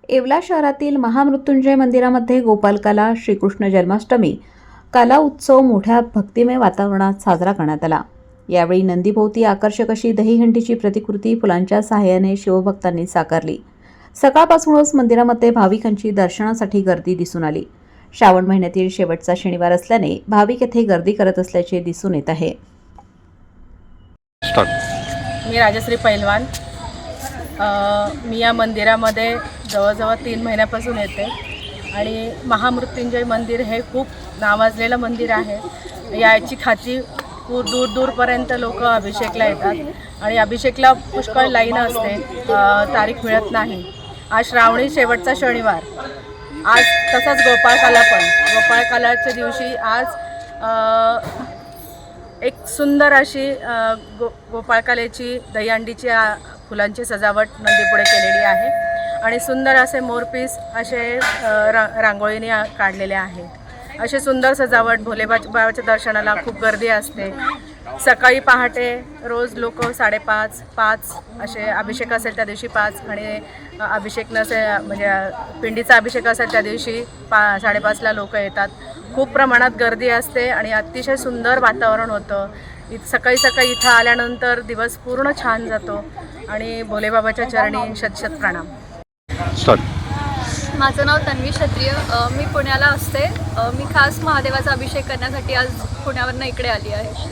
येवला शहरातील महामृत्युंजय मंदिरामध्ये गोपालकाला श्रीकृष्ण जन्माष्टमी काला उत्सव मोठ्या भक्तिमय वातावरणात साजरा करण्यात आला। यावेळी नंदीभोवती आकर्षक अशी दहीहंडीची प्रतिकृती फुलांच्या सहाय्याने शिवभक्तांनी साकारली। सकाळपासूनच मंदिरामध्ये भाविकांची दर्शनासाठी गर्दी दिसून आली। श्रावण महिन्यातील शेवटचा शनिवार असल्याने भाविक येथे गर्दी करत असल्याचे दिसून येत आहे। मी राजश्री पैलवान। मी या मंदिरामध्ये जवळजवळ 3 महिन्यापासून येते आणि महामृत्युंजय मंदिर हे खूप नावाजलेलं मंदिर आहे। याची ख्याती दूरपर्यंत लोक अभिषेकला येतात आणि अभिषेकला पुष्कळ लाईन असते, तारीख मिळत नाही। आज श्रावणी शेवटचा शनिवार, आज तसंच गोपाळकालाच्या दिवशी आज एक सुंदर अशी गोपाळकालेची दहीहंडीची फुलांची सजावट नंदीपुढे केलेली आहे आणि सुंदर असे मोरपीस असे रांगोळीने काढलेले आहे। असे सुंदर सजावट भोलेबाबाच्या दर्शनाला खूप गर्दी असते। सकाळी पहाटे रोज लोक 5:30 5 असे अभिषेक असेल त्या दिवशी 5 आणि अभिषेक नसेल म्हणजे पिंडीचा अभिषेक असेल त्या दिवशी 5:30ला लोक येतात। खूप प्रमाणात गर्दी असते आणि अतिशय सुंदर वातावरण होतं। सकाळी इथं आल्यानंतर दिवस पूर्ण छान जातो आणि भोलेबाबाच्या चरणी शतशत प्रणाम। माझं नाव तन्वी क्षत्रिय, मी पुण्याला असते। मी खास महादेवाचा अभिषेक करण्यासाठी आज पुण्यावरून इकडे आली आहे।